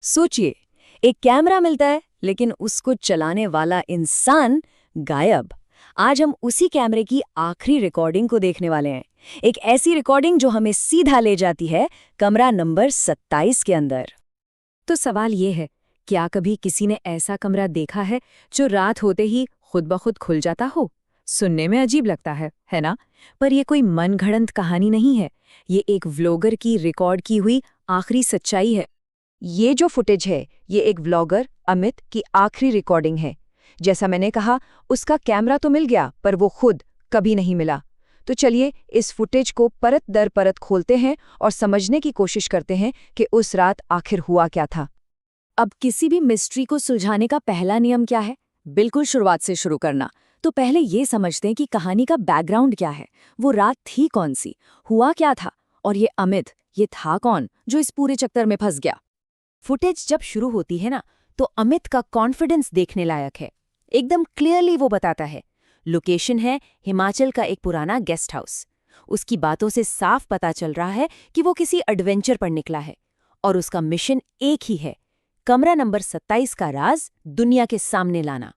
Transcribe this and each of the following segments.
सोचिए, एक कैमरा मिलता है लेकिन उसको चलाने वाला इंसान गायब। आज हम उसी कैमरे की आखिरी रिकॉर्डिंग को देखने वाले हैं। एक ऐसी रिकॉर्डिंग जो हमें सीधा ले जाती है कमरा नंबर 27 के अंदर। तो सवाल ये है, क्या कभी किसी ने ऐसा कमरा देखा है जो रात होते ही खुद ब खुद खुल जाता हो? सुनने में अजीब लगता है ना? पर यह कोई मनगढ़ंत कहानी नहीं है। ये एक व्लॉगर की रिकॉर्ड की हुई आखिरी सच्चाई है। ये जो फुटेज है, ये एक व्लॉगर अमित की आखिरी रिकॉर्डिंग है। जैसा मैंने कहा, उसका कैमरा तो मिल गया पर वो खुद कभी नहीं मिला। तो चलिए इस फुटेज को परत दर परत खोलते हैं और समझने की कोशिश करते हैं कि उस रात आखिर हुआ क्या था। अब किसी भी मिस्ट्री को सुलझाने का पहला नियम क्या है? बिल्कुल शुरुआत से शुरू करना। तो पहले ये समझते हैं कि कहानी का बैकग्राउंड क्या है। वो रात थी कौन सी, हुआ क्या था, और ये अमित, ये था कौन जो इस पूरे चक्कर में फंस गया। फुटेज जब शुरू होती है ना, तो अमित का कॉन्फिडेंस देखने लायक है। एकदम क्लियरली वो बताता है, लोकेशन है हिमाचल का एक पुराना गेस्ट हाउस। उसकी बातों से साफ पता चल रहा है कि वो किसी एडवेंचर पर निकला है और उसका मिशन एक ही है, कमरा नंबर 27 का राज दुनिया के सामने लाना।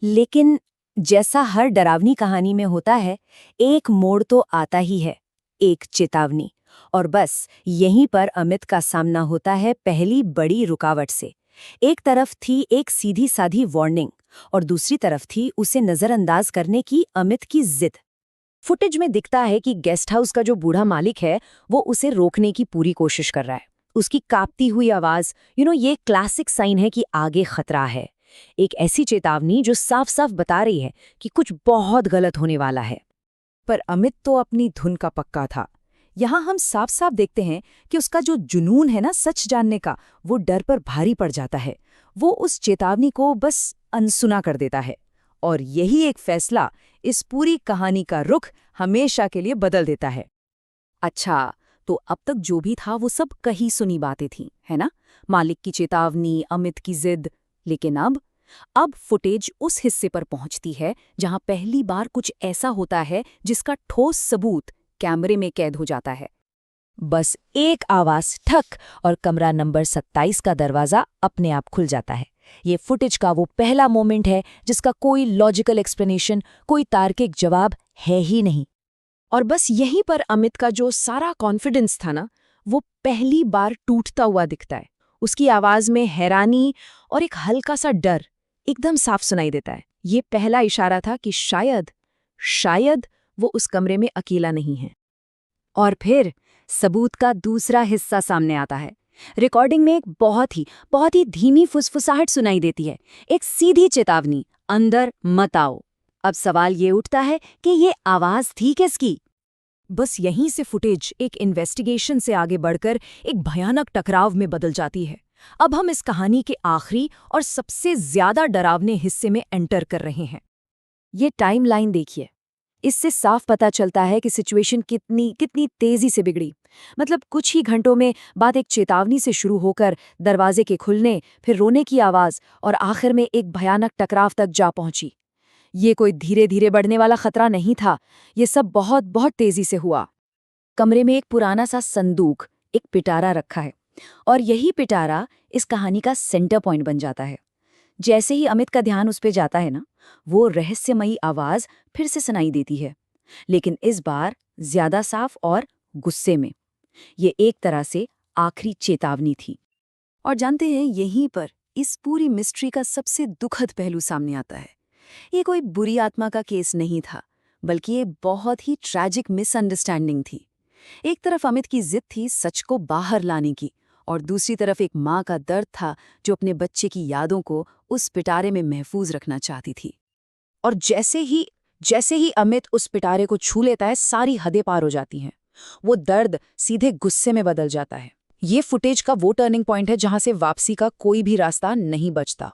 लेकिन जैसा हर डरावनी कहानी में होता है, एक मोड़ तो आता ही है, एक चेतावनी। और बस यहीं पर अमित का सामना होता है पहली बड़ी रुकावट से। एक तरफ थी एक सीधी साधी वार्निंग और दूसरी तरफ थी उसे नजरअंदाज करने की अमित की जिद। फुटेज में दिखता है कि गेस्ट हाउस का जो बूढ़ा मालिक है वो उसे रोकने की पूरी कोशिश कर रहा है। उसकी कांपती हुई आवाज, ये क्लासिक साइन है कि आगे खतरा है। एक ऐसी चेतावनी जो साफ साफ बता रही है कि कुछ बहुत गलत होने वाला है। पर अमित तो अपनी धुन का पक्का था। यहाँ हम साफ साफ देखते हैं कि उसका जो जुनून है ना सच जानने का, वो डर पर भारी पड़ जाता है। वो उस चेतावनी को बस अनसुना कर देता है। और यही एक फैसला इस पूरी कहानी का रुख हमेशा के लिए बदल देता है। अच्छा, तो अब तक जो भी था वो सब कही सुनी बातें थीं, है ना? मालिक की चेतावनी, अमित की जिद। लेकिन अब फुटेज उस हिस्से पर पहुंचती है जहां पहली बार कुछ ऐसा होता है जिसका ठोस सबूत कैमरे में कैद हो जाता है। बस एक आवाज, ठक, और कमरा नंबर 27 का दरवाजा अपने आप खुल जाता है। ये फुटेज का वो पहला मोमेंट है जिसका कोई लॉजिकल एक्सप्लेनेशन, कोई तार्किक जवाब है ही नहीं। और बस यहीं पर अमित का जो सारा कॉन्फिडेंस था ना, वो पहली बार टूटता हुआ दिखता है। उसकी आवाज में हैरानी और एक हल्का सा डर एकदम साफ सुनाई देता है। ये पहला इशारा था कि शायद वो उस कमरे में अकेला नहीं है। और फिर सबूत का दूसरा हिस्सा सामने आता है। रिकॉर्डिंग में एक बहुत ही धीमी फुसफुसाहट सुनाई देती है, एक सीधी चेतावनी, अंदर मत आओ। अब सवाल ये उठता है कि ये आवाज थी किसकी? बस यहीं से फुटेज एक इन्वेस्टिगेशन से आगे बढ़कर एक भयानक टकराव में बदल जाती है। अब हम इस कहानी के आखिरी और सबसे ज्यादा डरावने हिस्से में एंटर कर रहे हैं। ये टाइमलाइन देखिए, इससे साफ पता चलता है कि सिचुएशन कितनी तेजी से बिगड़ी। मतलब कुछ ही घंटों में बात एक चेतावनी से शुरू होकर दरवाजे के खुलने, फिर रोने की आवाज और आखिर में एक भयानक टकराव तक जा पहुंची। ये कोई धीरे धीरे बढ़ने वाला खतरा नहीं था, ये सब बहुत तेजी से हुआ। कमरे में एक पुराना सा संदूक, एक पिटारा रखा है और यही पिटारा इस कहानी का सेंटर पॉइंट बन जाता है। जैसे ही अमित का ध्यान उस पे जाता है ना, वो रहस्यमयी आवाज फिर से सुनाई देती है, लेकिन इस बार ज्यादा साफ और गुस्से में। ये एक तरह से आखिरी चेतावनी थी। और जानते हैं, यहीं पर इस पूरी मिस्ट्री का सबसे दुखद पहलू सामने आता है। ये कोई बुरी आत्मा का केस नहीं था, बल्कि ये बहुत ही ट्रैजिक मिसअंडरस्टैंडिंग थी। एक तरफ अमित की जिद थी सच को बाहर लाने की, और दूसरी तरफ एक माँ का दर्द था जो अपने बच्चे की यादों को उस पिटारे में महफूज रखना चाहती थी। और जैसे ही अमित उस पिटारे को छू लेता है, सारी हदें पार हो जाती हैं। वो दर्द सीधे गुस्से में बदल जाता है। ये फुटेज का वो टर्निंग पॉइंट है जहां से वापसी का कोई भी रास्ता नहीं बचता।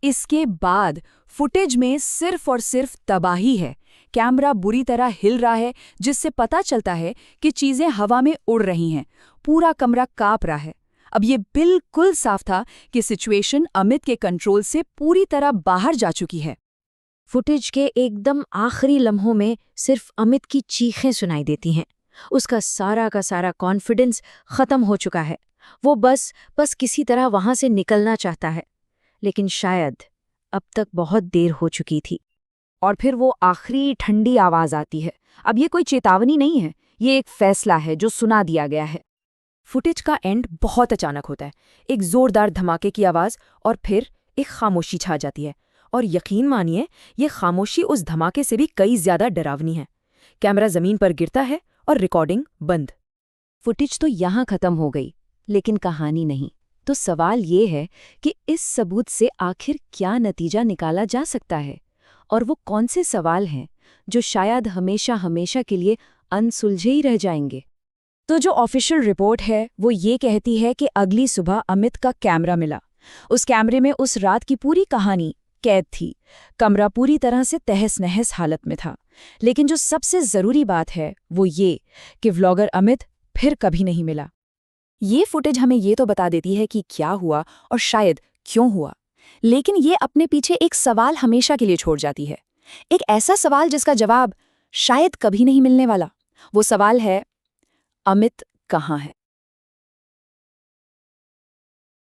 इसके बाद फुटेज में सिर्फ और सिर्फ तबाही है। कैमरा बुरी तरह हिल रहा है, जिससे पता चलता है कि चीजें हवा में उड़ रही हैं। पूरा कमरा कांप रहा है। अब ये बिल्कुल साफ था कि सिचुएशन अमित के कंट्रोल से पूरी तरह बाहर जा चुकी है। फुटेज के एकदम आखिरी लम्हों में सिर्फ अमित की चीखें सुनाई देती हैं। उसका सारा का सारा कॉन्फिडेंस खत्म हो चुका है। वो बस किसी तरह वहां से निकलना चाहता है, लेकिन शायद अब तक बहुत देर हो चुकी थी। और फिर वो आखिरी ठंडी आवाज आती है। अब ये कोई चेतावनी नहीं है, ये एक फैसला है जो सुना दिया गया है। फुटेज का एंड बहुत अचानक होता है। एक जोरदार धमाके की आवाज और फिर एक खामोशी छा जाती है। और यकीन मानिए, ये खामोशी उस धमाके से भी कई ज्यादा डरावनी है। कैमरा जमीन पर गिरता है और रिकॉर्डिंग बंद। फुटेज तो यहाँ खत्म हो गई, लेकिन कहानी नहीं। तो सवाल ये है कि इस सबूत से आखिर क्या नतीजा निकाला जा सकता है, और वो कौन से सवाल हैं जो शायद हमेशा हमेशा के लिए अनसुलझे ही रह जाएंगे। तो जो ऑफिशियल रिपोर्ट है वो ये कहती है कि अगली सुबह अमित का कैमरा मिला। उस कैमरे में उस रात की पूरी कहानी कैद थी। कमरा पूरी तरह से तहस-नहस हालत में था। लेकिन जो सबसे जरूरी बात है वो ये कि व्लॉगर अमित फिर कभी नहीं मिला। ये फुटेज हमें ये तो बता देती है कि क्या हुआ और शायद क्यों हुआ, लेकिन ये अपने पीछे एक सवाल हमेशा के लिए छोड़ जाती है। एक ऐसा सवाल जिसका जवाब शायद कभी नहीं मिलने वाला। वो सवाल है, अमित कहाँ है?